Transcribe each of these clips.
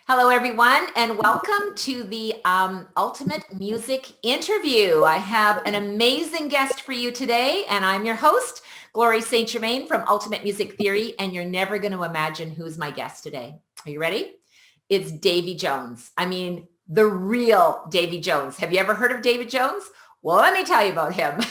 Hello, everyone, and welcome to the Ultimate Music Interview. I have an amazing guest for you today, and I'm your host, Glory St. Germain from Ultimate Music Theory, and you're never going to imagine who's my guest today. Are you ready? It's Davy Jones. I mean, the real Davy Jones. Have you ever heard of David Jones? Well, let me tell you about him.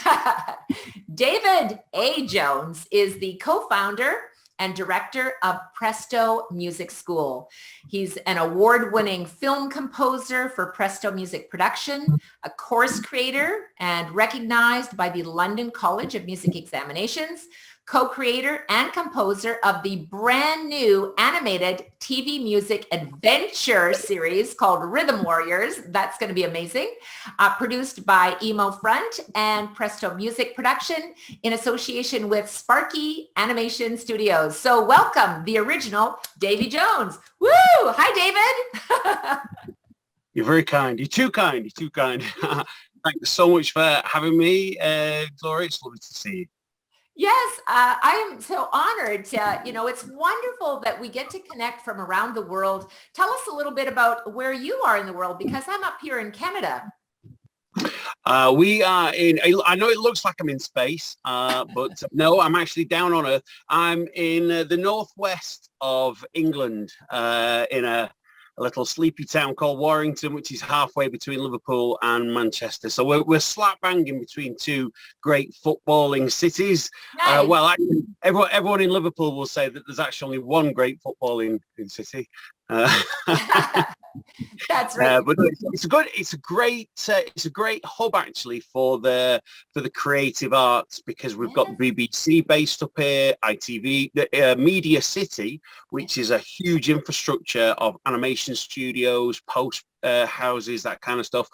David A. Jones is the co-founder and director of Presto Music School. He's an award-winning film composer for Presto Music Production, a course creator, and recognized by the London College of Music Examinations, co-creator and composer of the brand new animated TV music adventure series called Rhythm Warriors. That's going to be amazing. Produced by EmoFront and Presto Music Production in association with Sparky Animation Studios. So welcome the original Davy Jones. Woo! Hi, David. You're very kind. You're too kind. You're too kind. Thank you so much for having me, Gloria. It's lovely to see you. Yes, I am so honored. It's wonderful that we get to connect from around the world. Tell us a little bit about where you are in the world, because I'm up here in Canada. We are in, I know it looks like I'm in space, but no, I'm actually down on Earth. I'm in the northwest of England, in a little sleepy town called Warrington, which is halfway between Liverpool and Manchester. So we're slap bang in between two great footballing cities. Nice. Well, actually, everyone in Liverpool will say that there's actually only one great footballing city. That's right. But it's a great hub actually for the creative arts, because we've got BBC based up here, ITV, the Media City, which is a huge infrastructure of animation studios, post houses, that kind of stuff.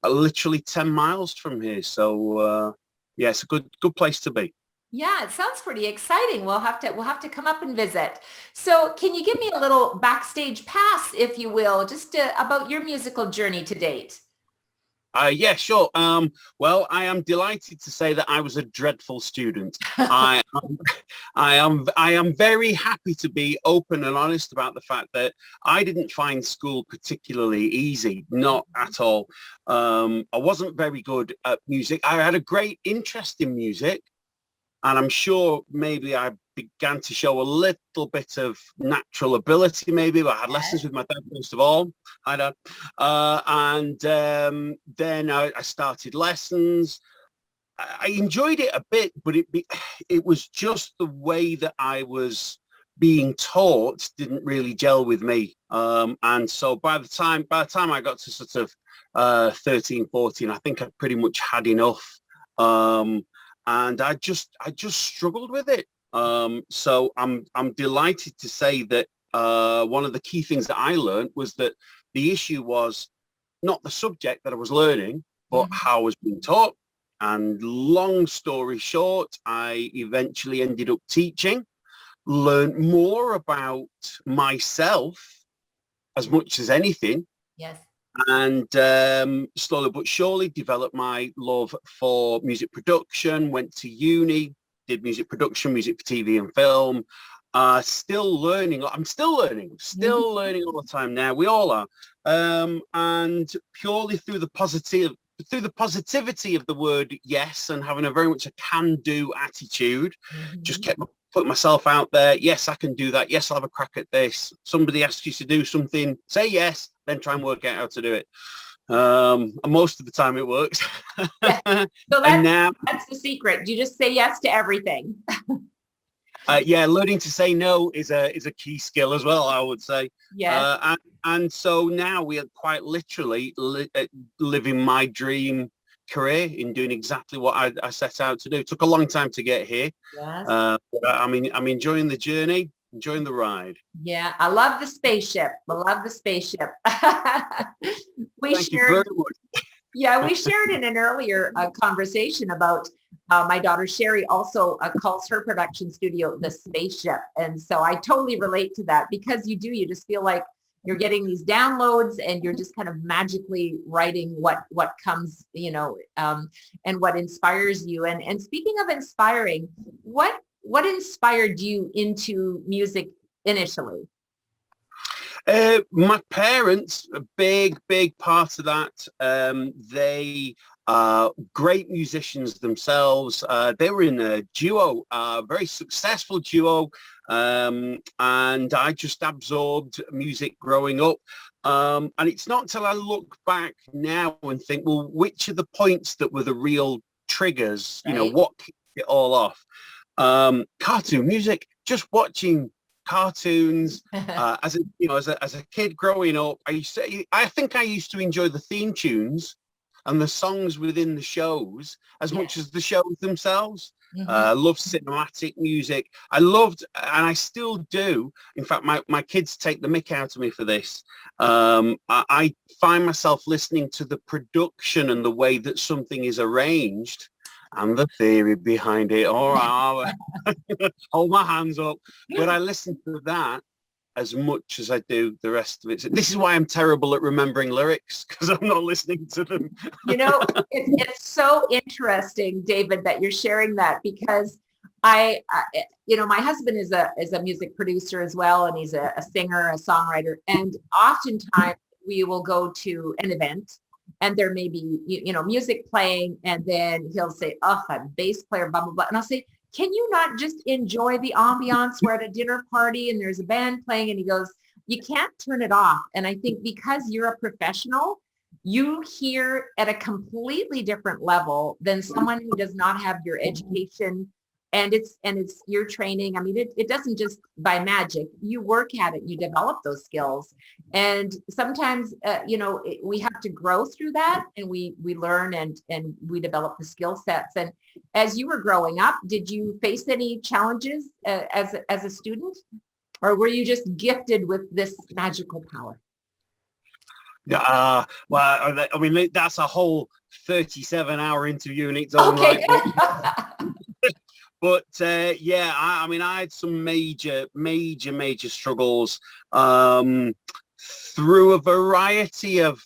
Literally 10 miles from here, so yeah, it's a good place to be. Yeah, it sounds pretty exciting. We'll have to come up and visit. So can you give me a little backstage pass, if you will, just about your musical journey to date? Yeah, sure. Well, I am delighted to say that I was a dreadful student. I am very happy to be open and honest about the fact that I didn't find school particularly easy, not at all. I wasn't very good at music. I had a great interest in music, and I'm sure maybe I began to show a little bit of natural ability, maybe. I had lessons with my dad, first of all. Hi, Dad. Then I started lessons. I enjoyed it a bit, but it was just the way that I was being taught didn't really gel with me. And so by the time I got to sort of 13, 14, I think I pretty much had enough. And I just struggled with it. So I'm delighted to say that one of the key things that I learned was that the issue was not the subject that I was learning, but how I was being taught. And long story short, I eventually ended up teaching, learned more about myself as much as anything. Yes. And slowly but surely developed my love for music production, went to uni, did music production, music for TV and film. Still learning. I'm still learning all the time now. We all are. And purely through the positivity of the word yes, and having a very much a can-do attitude, just kept putting myself out there. Yes, I can do that. Yes, I'll have a crack at this. Somebody asks you to do something, say yes, then try and work out how to do it. And most of the time it works. Yeah. So that's the secret. You just say yes to everything. Yeah, learning to say no is a key skill as well, I would say. Yeah. And so now we are quite literally living my dream career in doing exactly what I set out to do. It took a long time to get here. Yes. But I'm enjoying the journey, enjoying the ride. Yeah, I love the spaceship. I love the spaceship. Thank you very much. Yeah, we shared in an earlier conversation about my daughter Sherry also calls her production studio the spaceship. And so I totally relate to that, because you just feel like you're getting these downloads and you're just kind of magically writing what comes, and what inspires you. And speaking of inspiring, what inspired you into music initially? My parents, a big part of that. They are great musicians themselves. They were in a duo, a very successful duo, and I just absorbed music growing up. And it's not till I look back now and think, well, which are the points that were the real triggers? You know, Right. what kicked it all off? Cartoon music, just watching cartoons as a as a kid growing up. I think I used to enjoy the theme tunes and the songs within the shows as Yeah. much as the shows themselves. Hmm. I loved cinematic music. I loved, and I still do. In fact, my kids take the mick out of me for this. I find myself listening to the production and the way that something is arranged and the theory behind it. All right, hold my hands up. But I listen to that as much as I do the rest of it. So this is why I'm terrible at remembering lyrics, because I'm not listening to them. You know, it's so interesting, David, that you're sharing that because my husband is a music producer as well, and he's a singer, a songwriter, and oftentimes we will go to an event and there may be, music playing, and then he'll say, oh, I'm a bass player, blah, blah, blah. And I'll say, can you not just enjoy the ambiance? We're at a dinner party and there's a band playing, and he goes, you can't turn it off. And I think because you're a professional, you hear at a completely different level than someone who does not have your education and it's your training. I mean, it doesn't just by magic. You work at it, you develop those skills. And sometimes, we have to grow through that, and we learn and we develop the skill sets. And as you were growing up, did you face any challenges as a student, or were you just gifted with this magical power? Well, I mean, that's a whole 37-hour interview in its own Okay. right. But yeah, I mean, I had some major struggles through a variety of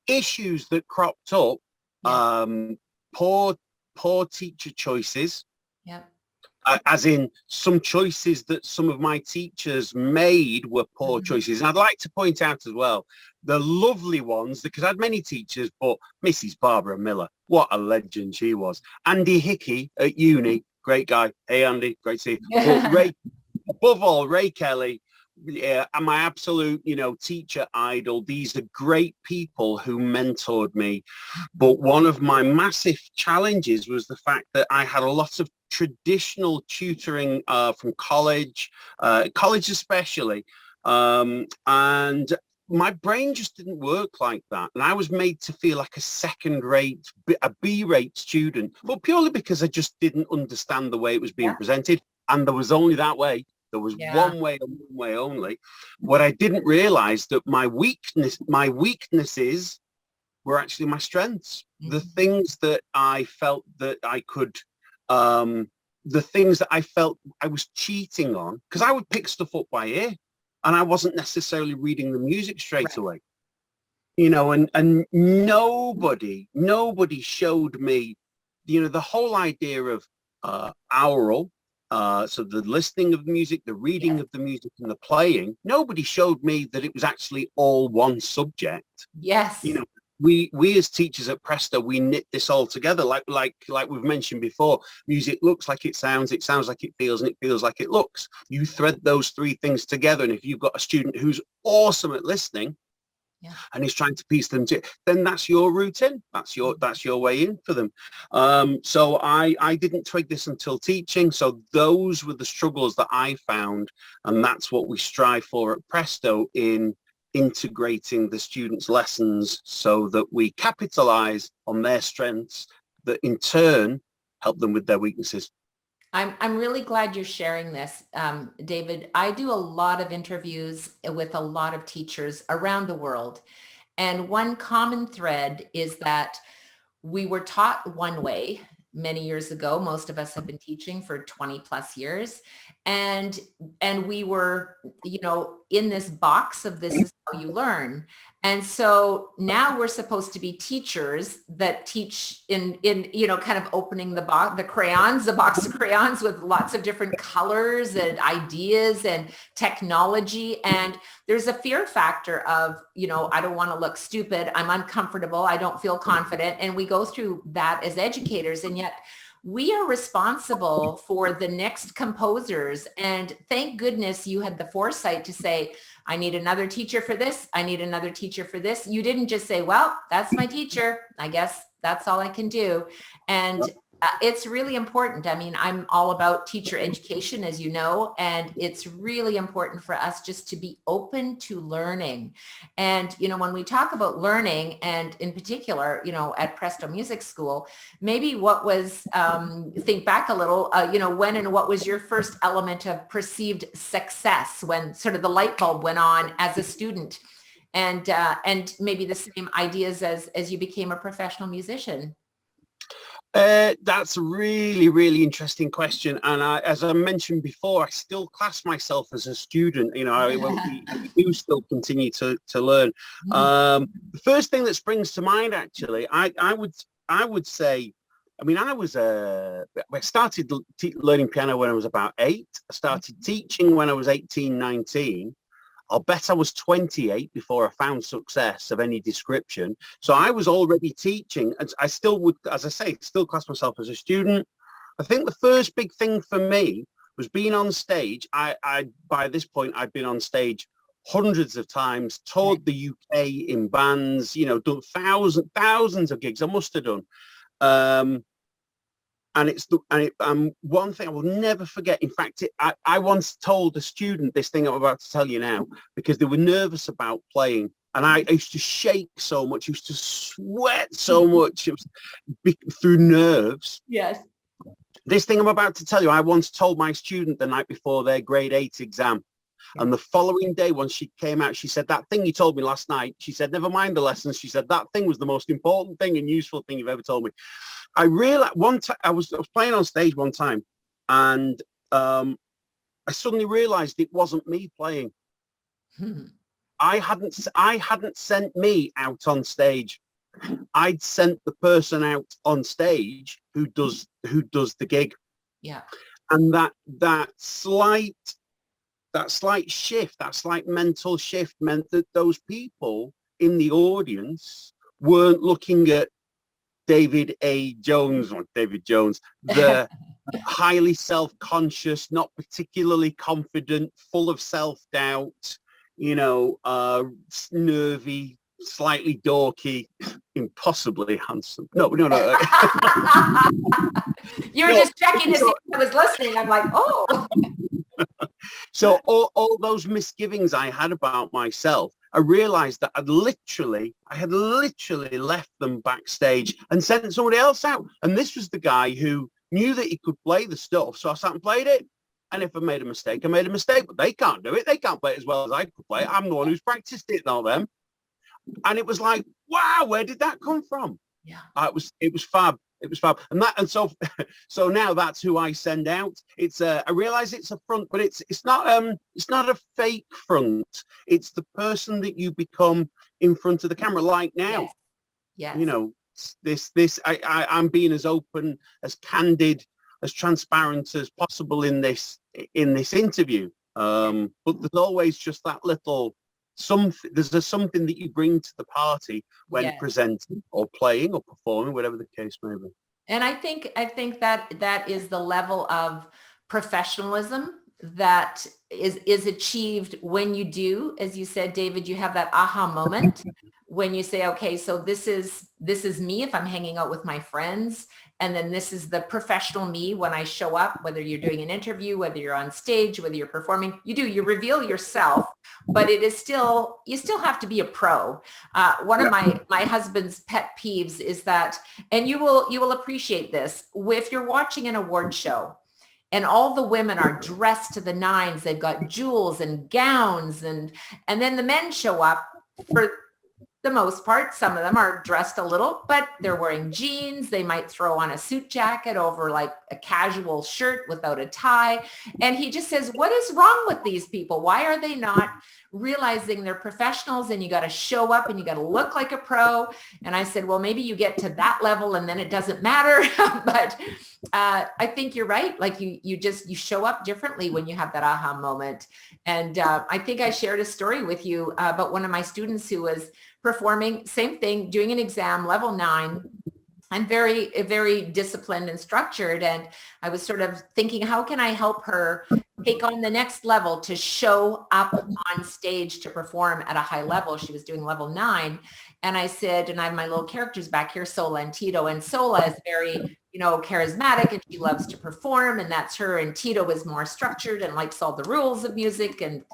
issues that cropped up. Yeah. Poor teacher choices. Yeah. As in some choices that some of my teachers made were poor choices. And I'd like to point out as well, the lovely ones, because I had many teachers, but Mrs. Barbara Miller, what a legend she was. Andy Hickey at uni, great guy. Hey, Andy, great to see you. But Ray, above all, Ray Kelly, and my absolute, teacher idol. These are great people who mentored me. But one of my massive challenges was the fact that I had a lot of traditional tutoring from college especially, and my brain just didn't work like that, and I was made to feel like a second-rate, a B-rate student, but purely because I just didn't understand the way it was being presented, and there was only that way. There was one way and one way only. What I didn't realize that my weaknesses were actually my strengths. The things that I felt that I could, the things that I felt I was cheating on, because I would pick stuff up by ear and I wasn't necessarily reading the music straight away, and nobody showed me, the whole idea of aural, so the listening of the music, the reading of the music, and the playing. Nobody showed me that it was actually all one subject. Yes. We as teachers at Presto, we knit this all together. Like we've mentioned before, music looks like it sounds like it feels, and it feels like it looks. You thread those three things together, and if you've got a student who's awesome at listening, and he's trying to piece them to, then that's your route in. That's your way in for them. So I didn't twig this until teaching. So those were the struggles that I found, and that's what we strive for at Presto in integrating the students' lessons so that we capitalize on their strengths that in turn help them with their weaknesses. I'm really glad you're sharing this, David. I do a lot of interviews with a lot of teachers around the world. And one common thread is that we were taught one way many years ago. Most of us have been teaching for 20 plus years. And we were, in this box of this is how you learn. And so now we're supposed to be teachers that teach in kind of opening the box, the box of crayons with lots of different colors and ideas and technology. And there's a fear factor of, I don't want to look stupid. I'm uncomfortable. I don't feel confident. And we go through that as educators. And yet we are responsible for the next composers. And thank goodness you had the foresight to say, I need another teacher for this. I need another teacher for this. You didn't just say, well, that's my teacher. I guess that's all I can do. And it's really important. I mean, I'm all about teacher education, as you know, and it's really important for us just to be open to learning. And, when we talk about learning, and in particular, at Presto Music School, maybe what was, think back a little, when and what was your first element of perceived success, when sort of the light bulb went on as a student, and maybe the same ideas as you became a professional musician? That's a really, really interesting question. And as I mentioned before, I still class myself as a student. I do still continue to learn. The first thing that springs to mind, actually, I would say, I started learning piano when I was about 8. I started teaching when I was 18, 19. I'll bet I was 28 before I found success of any description. So I was already teaching, and I still would, as I say, still class myself as a student. I think the first big thing for me was being on stage. I by this point, I'd been on stage hundreds of times, toured the UK in bands, done thousands of gigs. I must have done. And it's one thing I will never forget. In fact, I once told a student this thing I'm about to tell you now, because they were nervous about playing. And I used to shake so much, used to sweat so much. It was through nerves. Yes. This thing I'm about to tell you, I once told my student the night before their grade 8 exam. And the following day, when she came out, she said, that thing you told me last night, she said, never mind the lessons. She said, that thing was the most important thing and useful thing you've ever told me. I realized one time I was playing on stage one time, and I suddenly realized it wasn't me playing. I hadn't sent me out on stage. I'd sent the person out on stage who does the gig. Yeah. And that slight shift, that slight mental shift meant that those people in the audience weren't looking at David Jones, the highly self-conscious, not particularly confident, full of self-doubt, nervy, slightly dorky, impossibly handsome. No. You're just checking to see if I was listening. I'm like, oh. So all those misgivings I had about myself, I realized that I had literally left them backstage and sent somebody else out. And this was the guy who knew that he could play the stuff. So I sat and played it. And if I made a mistake, I made a mistake. But they can't do it. They can't play it as well as I could play it. I'm the one who's practiced it, not them. And it was like, wow, where did that come from? Yeah. It was fab. It was fab. And so now that's who I send out. It's I realize it's a front, but it's not a fake front. It's the person that you become in front of the camera, like now. Yes. I'm being as open, as candid, as transparent as possible in this interview. But there's always just that little there's something that you bring to the party when presenting or playing or performing, whatever the case may be. And I think that is the level of professionalism that is achieved when you do, as you said, David, you have that aha moment when you say, okay, so this is me if I'm hanging out with my friends. And then this is the professional me when I show up, whether you're doing an interview, whether you're on stage, whether you're performing, you reveal yourself, but you still have to be a pro. One of my husband's pet peeves is that, and you will appreciate this, if you're watching an award show and all the women are dressed to the nines, they've got jewels and gowns, and then the men show up for the most part. Some of them are dressed a little, but they're wearing jeans. They might throw on a suit jacket over like a casual shirt without a tie. And he just says, what is wrong with these people? Why are they not realizing they're professionals and you got to show up and you got to look like a pro? And I said, well, maybe you get to that level and then it doesn't matter. But I think you're right. Like you show up differently when you have that aha moment. And I think I shared a story with you about one of my students who was performing, same thing, doing an exam, level 9. I'm very disciplined and structured. And I was sort of thinking, how can I help her take on the next level to show up on stage to perform at a high level? She was doing level 9. And I said, and I have my little characters back here, Sola and Tito. And Sola is very, charismatic and she loves to perform, and that's her. And Tito is more structured and likes all the rules of music and,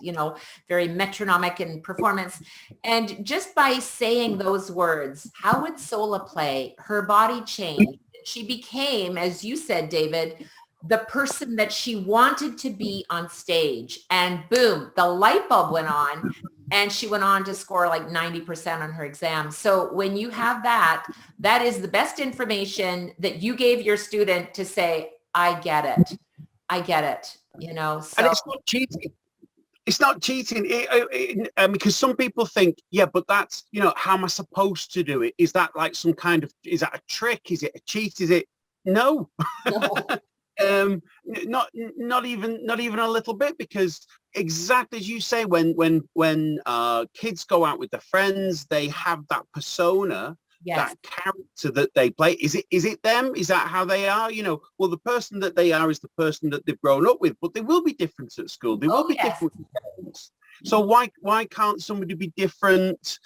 very metronomic in performance. And just by saying those words, how would Sola play? Her body changed. She became, as you said, David, the person that she wanted to be on stage. And boom, the light bulb went on. And she went on to score like 90% on her exam. So when you have that is the best information that you gave your student to say, I get it. I get it. So. And it's not cheating. It's not cheating because some people think, yeah, but that's, how am I supposed to do it? Is that like is that a trick? Is it a cheat? Is it? No. Not even a little bit, because exactly as you say, when kids go out with their friends, they have that persona, yes, that character that they play. Is it them? Is that how they are? Well, the person that they are is the person that they've grown up with, but they will be different at school. They will be different. So why can't somebody be different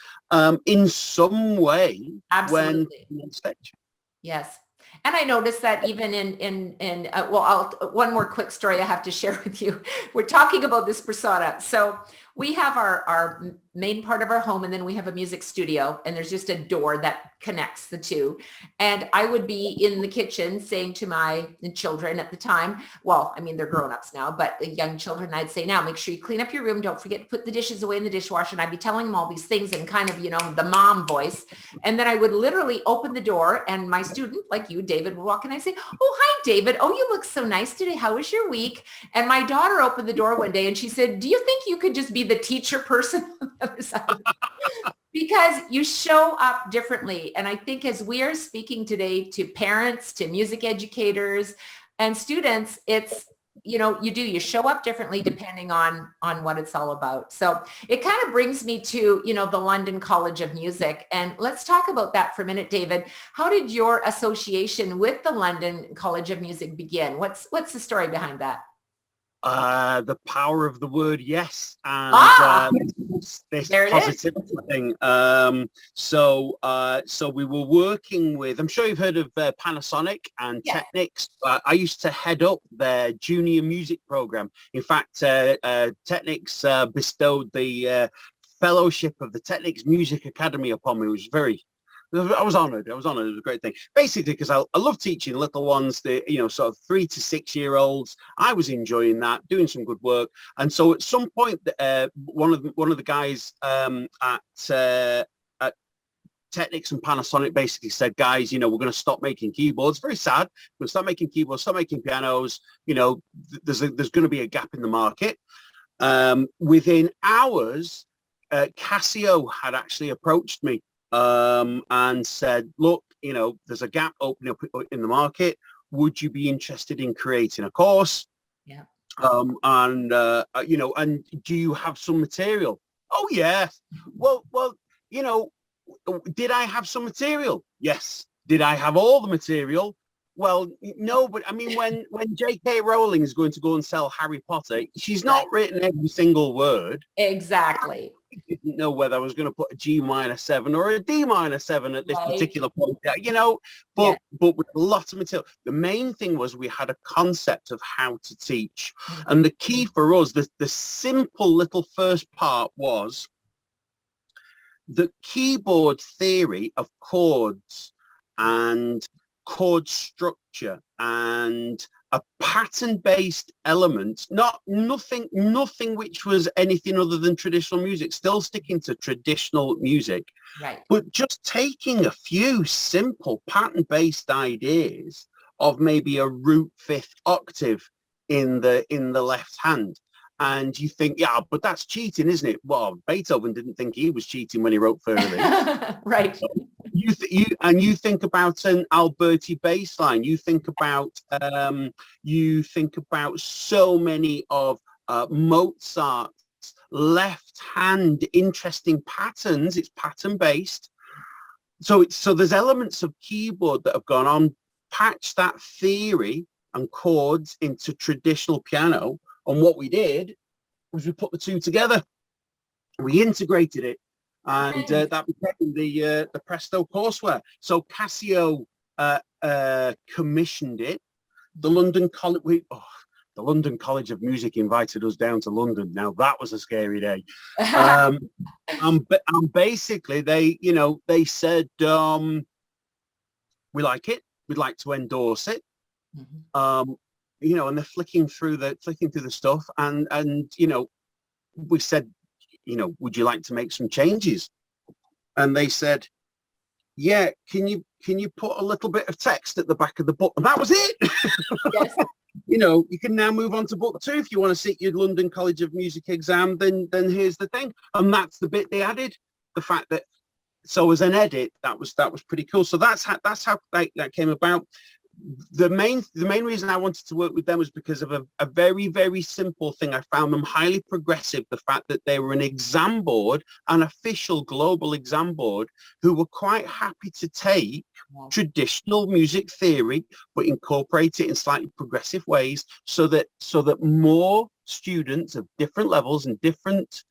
in some way? Absolutely. When on stage? Yes. And I noticed that even one more quick story I have to share with you. We're talking about this persona. So we have our main part of our home, and then we have a music studio, and there's just a door that connects the two. And I would be in the kitchen saying to my children at the time, well, I mean, they're grown-ups now, but the young children, I'd say, now make sure you clean up your room. Don't forget to put the dishes away in the dishwasher. And I'd be telling them all these things in kind of, the mom voice. And then I would literally open the door, and my student, like you, David, would walk in, and I'd say, oh, hi, David. Oh, you look so nice today. How was your week? And my daughter opened the door one day and she said, do you think you could just be the teacher person on the other side? Because you show up differently. And I think as we are speaking today to parents, to music educators and students, it's, you show up differently depending on what it's all about. So it kind of brings me to, the London College of Music. And let's talk about that for a minute, David. How did your association with the London College of Music begin? What's the story behind that? The power of the word yes, and this positivity thing. So we were working with, I'm sure you've heard of Panasonic and Technics. I used to head up their junior music program. In fact, Technics bestowed the fellowship of the Technics Music Academy upon me, which was I was honored. It was a great thing. Basically, because I love teaching little ones, sort of 3 to 6 year olds. I was enjoying that, doing some good work. And so at some point, one of the guys at Technics and Panasonic basically said, guys, we're going to stop making keyboards. Very sad. We're going to stop making keyboards, stop making pianos. There's going to be a gap in the market. Within hours, Casio had actually approached me and said, look, there's a gap opening up in the market. Would you be interested in creating a course? Yeah. And do you have some material? Oh, yes. Well, did I have some material? Yes. Did I have all the material? Well, no, but I mean, when J.K. Rowling is going to go and sell Harry Potter, she's not written every single word. Exactly. I didn't know whether I was going to put a G-7 or a D-7 at this particular point, but with lots of material. The main thing was we had a concept of how to teach. And the key for us, the simple little first part was the keyboard theory of chords and chord structure and a pattern-based element, nothing which was anything other than traditional music, still sticking to traditional music, Right. but just taking a few simple pattern-based ideas of maybe a root fifth octave in the left hand. And you think, yeah, but that's cheating, isn't it? Well, Beethoven didn't think he was cheating when he wrote Furley. Right. You think about an Alberti bass line. You think about so many of Mozart's left hand interesting patterns. It's pattern based. So there's elements of keyboard that have gone on, patch that theory and chords into traditional piano. And what we did was we put the two together. We integrated it, and that became the Presto courseware. So Casio commissioned it. The London College of Music invited us down to London. Now that was a scary day. And basically they said, we like it. We'd like to endorse it. Mm-hmm. And they're flicking through the stuff, and we said, would you like to make some changes? And they said, yeah, can you put a little bit of text at the back of the book? And that was it. Yes. You can now move on to book 2 if you want to sit your London College of Music exam. Then here's the thing, and that's the bit they added. The fact that, so as an edit, that was pretty cool. So that's how that came about. The main reason I wanted to work with them was because of a very, very simple thing. I found them highly progressive. The fact that they were an exam board, an official global exam board, who were quite happy to take traditional music theory but incorporate it in slightly progressive ways, so that more students of different levels and different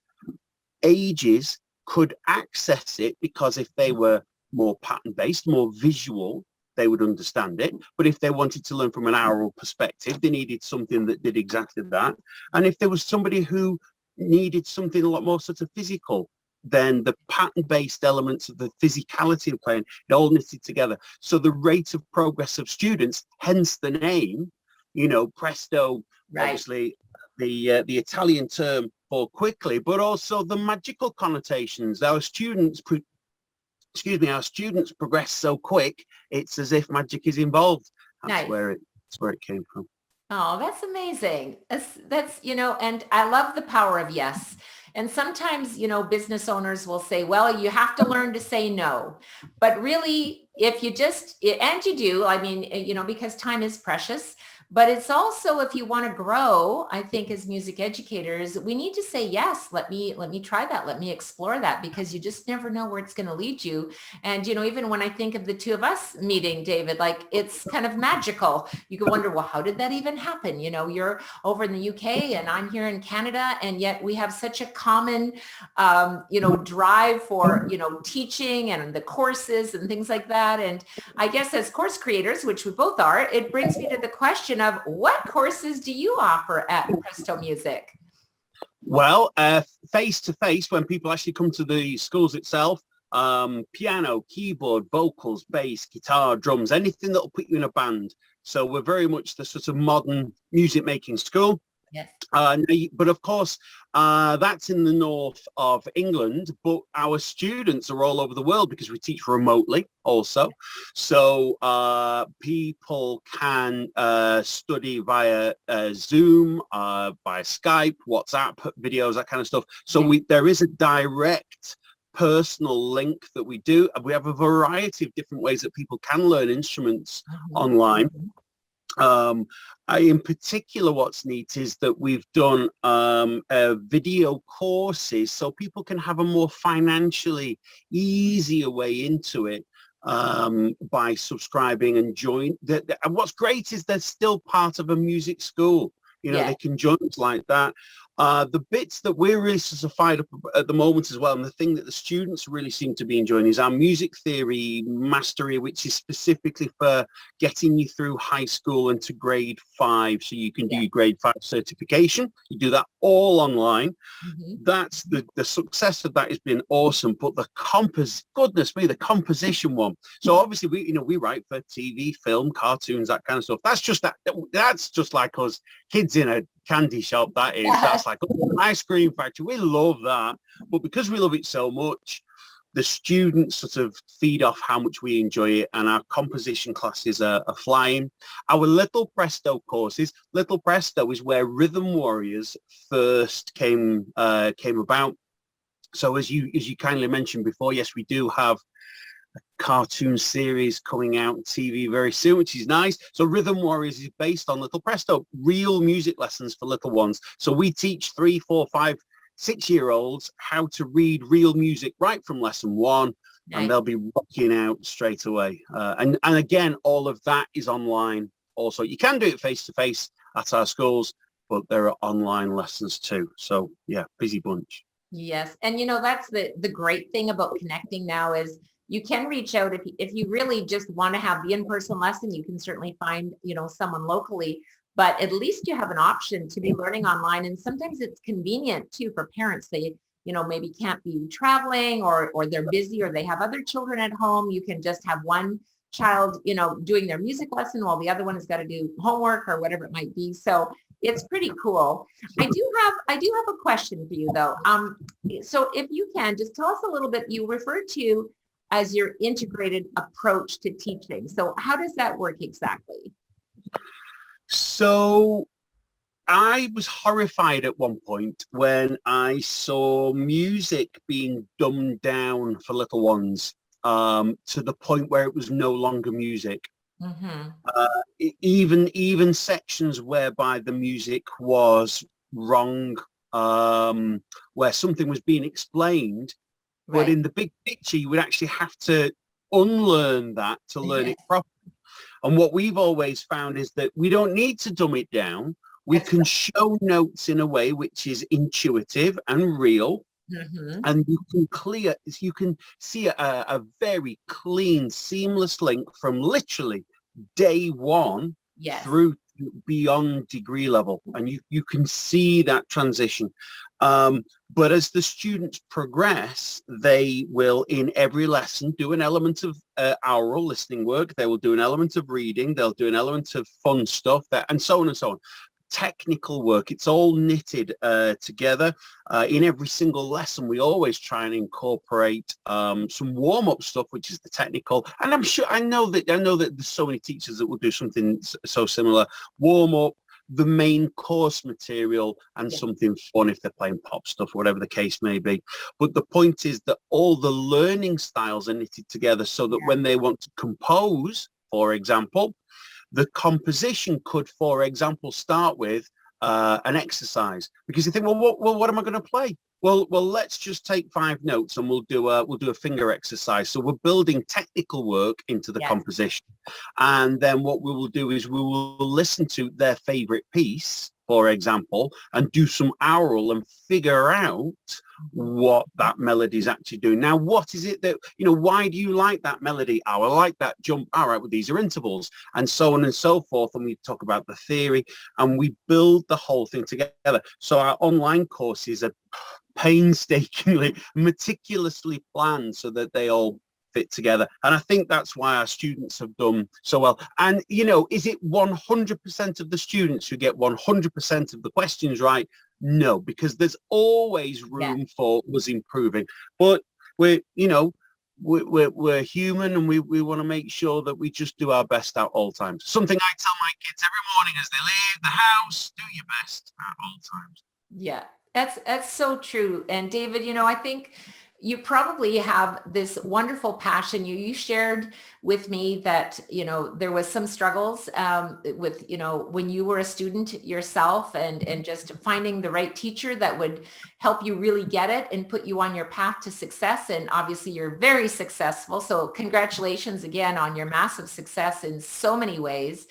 ages could access it. Because if they were more pattern based, more visual, they would understand it. But if they wanted to learn from an aural perspective, they needed something that did exactly that. And if there was somebody who needed something a lot more sort of physical, then the pattern-based elements of the physicality of playing, it all knitted together. So the rate of progress of students, hence the name, Presto, right. Obviously the Italian term for quickly, but also the magical connotations. Our students progress so quick, it's as if magic is involved. That's nice. where it came from. Oh, that's amazing. That's and I love the power of yes. And sometimes, business owners will say, well, you have to learn to say no. But really, if you and you do, I mean, because time is precious. But it's also, if you want to grow, I think as music educators, we need to say, yes, let me try that. Let me explore that, because you just never know where it's going to lead you. And, even when I think of the two of us meeting, David, like it's kind of magical. You could wonder, well, how did that even happen? You're over in the UK and I'm here in Canada, and yet we have such a common, drive for, teaching and the courses and things like that. And I guess as course creators, which we both are, it brings me to the question of what courses do you offer at Presto Music? Well, face to face, when people actually come to the schools itself, piano, keyboard, vocals, bass, guitar, drums, anything that'll put you in a band. So we're very much the sort of modern music making school. Yes. But of course, that's in the north of England, but our students are all over the world because we teach remotely also. So people can study via Zoom, via Skype, WhatsApp, videos, that kind of stuff. So there is a direct personal link that we do. We have a variety of different ways that people can learn instruments online. In particular, what's neat is that we've done video courses so people can have a more financially easier way into it by subscribing and join. And what's great is they're still part of a music school. They can join us like that. The bits that we're really sort of fired up at the moment as well, and the thing that the students really seem to be enjoying, is our music theory mastery, which is specifically for getting you through high school and to grade 5, so you can do your grade 5 certification. You do that all online. That's the success of that has been awesome. But the goodness me, the composition one. So obviously we write for TV, film, cartoons, that kind of stuff. That's just like us kids in a candy shop. That's like an ice cream factory. We love that. But because we love it so much, the students sort of feed off how much we enjoy it, and our composition classes are flying. Our Little Presto courses, Little Presto is where Rhythm Warriors first came about. So as you kindly mentioned before, yes, we do have a cartoon series coming out on TV very soon, which is nice. So Rhythm Warriors is based on Little Presto, real music lessons for little ones. So we teach 3, 4, 5, 6-year-olds how to read real music right from lesson 1, and they'll be rocking out straight away. And again, all of that is online. Also, you can do it face-to-face at our schools, but there are online lessons too. So yeah, busy bunch. Yes. And that's the great thing about connecting now is you can reach out if you really just want to have the in-person lesson. You can certainly find, someone locally, but at least you have an option to be learning online. And sometimes it's convenient too for parents. They, maybe can't be traveling or they're busy or they have other children at home. You can just have one child, doing their music lesson while the other one has got to do homework or whatever it might be. So it's pretty cool. I do have a question for you though. So if you can just tell us a little bit, you referred to as your integrated approach to teaching. So how does that work exactly? So I was horrified at one point when I saw music being dumbed down for little ones, to the point where it was no longer music. Even sections whereby the music was wrong, where something was being explained, but in the big picture, you would actually have to unlearn that to learn it properly. And what we've always found is that we don't need to dumb it down. We can show notes in a way which is intuitive and real. And you can see a very clean, seamless link from literally day 1 through beyond degree level. And you can see that transition. But as the students progress, they will in every lesson do an element of oral listening work. They will do an element of reading. They'll do an element of fun stuff, and so on and so on. Technical work, it's all knitted together. In every single lesson, we always try and incorporate some warm-up stuff, which is the technical. And I know that there's so many teachers that will do something so similar. Warm-up, the main course material, and something fun if they're playing pop stuff, whatever the case may be. But the point is that all the learning styles are knitted together so that when they want to compose, for example, the composition could, for example, start with an exercise, because you think, well, what am I going to play? Well, let's just take 5 notes and we'll do a finger exercise. So we're building technical work into the composition, and then what we will do is we will listen to their favorite piece, for example, and do some aural and figure out what that melody is actually doing. Now, what is it that, why do you like that melody? Oh, I like that jump. All right, well, these are intervals, and so on and so forth. And we talk about the theory, and we build the whole thing together. So our online courses are painstakingly, meticulously planned so that they all fit together. And I think that's why our students have done so well. And, is it 100% of the students who get 100% of the questions right? No, because there's always room for us improving. But we're human, and we want to make sure that we just do our best at all times. Something I tell my kids every morning as they leave the house: do your best at all times. Yeah, that's so true. And David, I think you probably have this wonderful passion. You shared with me that, there was some struggles with, when you were a student yourself, and just finding the right teacher that would help you really get it and put you on your path to success. And obviously you're very successful. So congratulations again on your massive success in so many ways.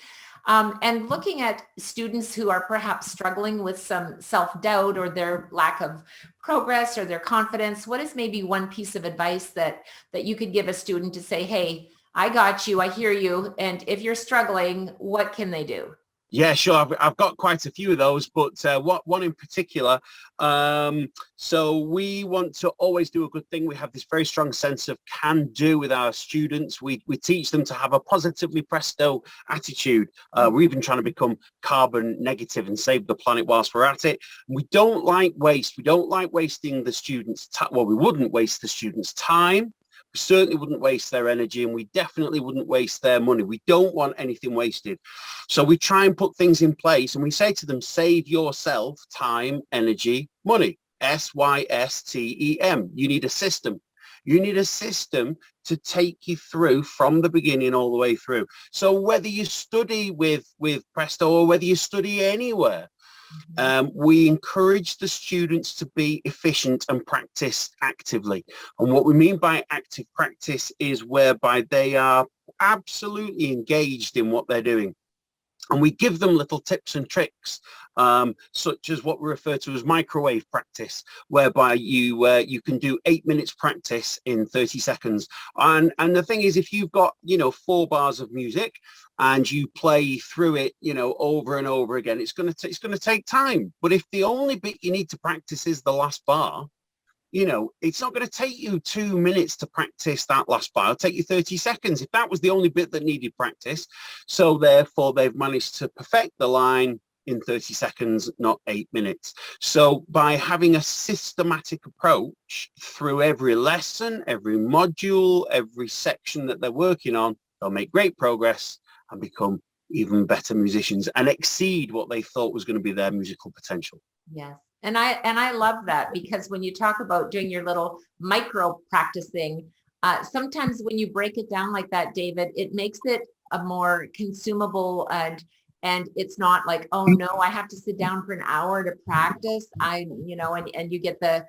And looking at students who are perhaps struggling with some self-doubt or their lack of progress or their confidence, what is maybe one piece of advice that you could give a student to say, hey, I got you, I hear you, and if you're struggling, what can they do? Yeah, sure. I've got quite a few of those, but one in particular. So we want to always do a good thing. We have this very strong sense of can do with our students. We teach them to have a positively Presto attitude. We're even trying to become carbon negative and save the planet whilst we're at it. We don't like waste. We don't like wasting the students' time. Well, we wouldn't waste the students' time. We certainly wouldn't waste their energy, and we definitely wouldn't waste their money. We don't want anything wasted. So we try and put things in place, and we say to them, save yourself time, energy, money. SYSTEM. You need a system. You need a system to take you through from the beginning all the way through. So whether you study with Presto or whether you study anywhere, we encourage the students to be efficient and practice actively. And what we mean by active practice is whereby they are absolutely engaged in what they're doing. And we give them little tips and tricks, such as what we refer to as microwave practice, whereby you can do 8 minutes practice in 30 seconds. And the thing is, if you've got, 4 bars of music and you play through it, over and over again, it's going to take time. But if the only bit you need to practice is the last bar, it's not going to take you 2 minutes to practice that last bar. It'll take you 30 seconds if that was the only bit that needed practice. So therefore, they've managed to perfect the line in 30 seconds, not 8 minutes. So by having a systematic approach through every lesson, every module, every section that they're working on, they'll make great progress and become even better musicians and exceed what they thought was going to be their musical potential. Yes. And I love that, because when you talk about doing your little micro practicing, sometimes when you break it down like that, David, it makes it a more consumable, and it's not like, oh no, I have to sit down for an hour to practice. And you get the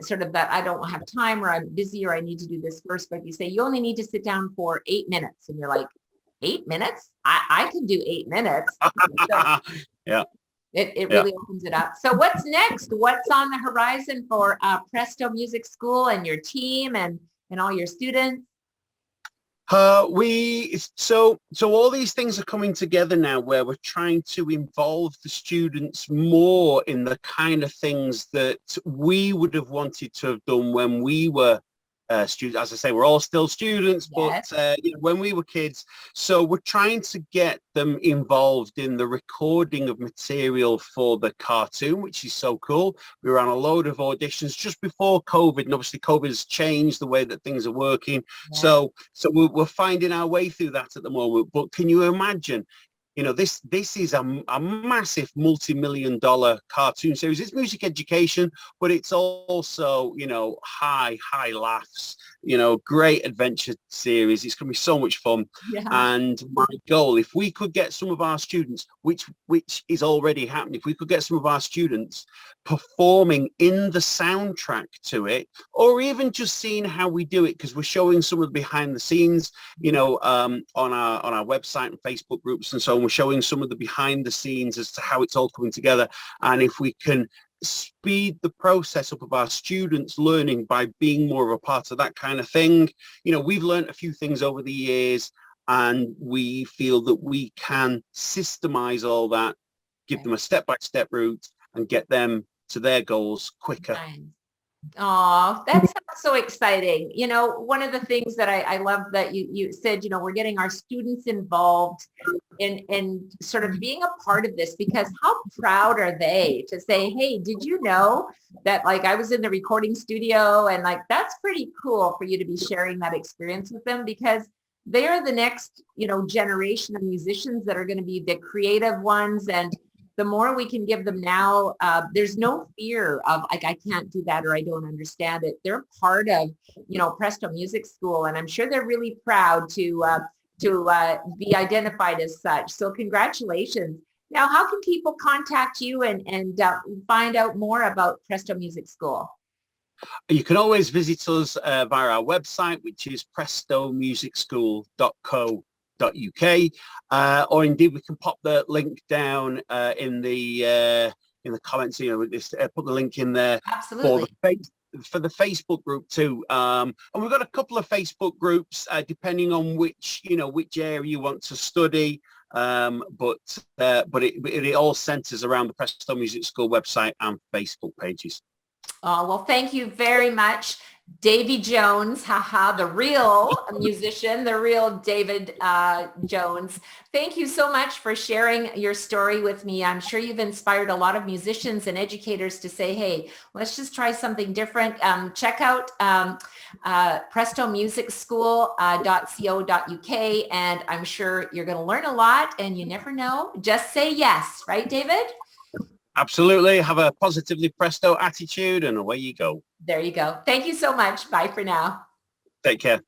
sort of that I don't have time, or I'm busy, or I need to do this first. But you say you only need to sit down for 8 minutes, and you're like, 8 minutes? I can do 8 minutes. So, yeah. It really opens it up. So what's next? What's on the horizon for Presto Music School and your team and all your students? So all these things are coming together now, where we're trying to involve the students more in the kind of things that we would have wanted to have done when we were students. As I say, we're all still students, yes. But when we were kids. So we're trying to get them involved in the recording of material for the cartoon, which is so cool. We ran a load of auditions just before COVID, and obviously COVID has changed the way that things are working. Yeah. So we're finding our way through that at the moment. But can you imagine? This is a massive multi-million-dollar cartoon series. It's music education, but it's also, high laughs, great adventure series. It's going to be so much fun. Yeah. And my goal, if we could get some of our students, which is already happening, if we could get some of our students performing in the soundtrack to it, or even just seeing how we do it, because we're showing some of the behind the scenes, on our website and Facebook groups and so on. We're showing some of the behind the scenes as to how it's all coming together. And if we can speed the process up of our students learning by being more of a part of that kind of thing, we've learned a few things over the years, and we feel that we can systemize all that, give them a step-by-step route, and get them to their goals quicker. Nice. Oh, that sounds so exciting. One of the things that I love that you said, we're getting our students involved in sort of being a part of this, because how proud are they to say, hey, did you know that I was in the recording studio, and that's pretty cool for you to be sharing that experience with them, because they're the next, generation of musicians that are going to be the creative ones. And the more we can give them now, there's no fear of I can't do that, or I don't understand it. They're part of, Presto Music School, and I'm sure they're really proud to be identified as such. So congratulations. Now, how can people contact you and find out more about Presto Music School? You can always visit us via our website, which is prestomusicschool.co. or indeed we can pop the link down in the comments. You know, just put the link in there Absolutely. for the Facebook group too. And we've got a couple of Facebook groups depending on which area you want to study. But it all centers around the Presto Music School website and Facebook pages. Oh, well, thank you very much, Davy Jones, the real musician, the real David Jones. Thank you so much for sharing your story with me. I'm sure you've inspired a lot of musicians and educators to say, hey, let's just try something different. Check out Presto Music School.co.uk, and I'm sure you're going to learn a lot, and you never know. Just say yes, right, David? Absolutely. Have a positively Presto attitude and away you go. There you go. Thank you so much. Bye for now. Take care.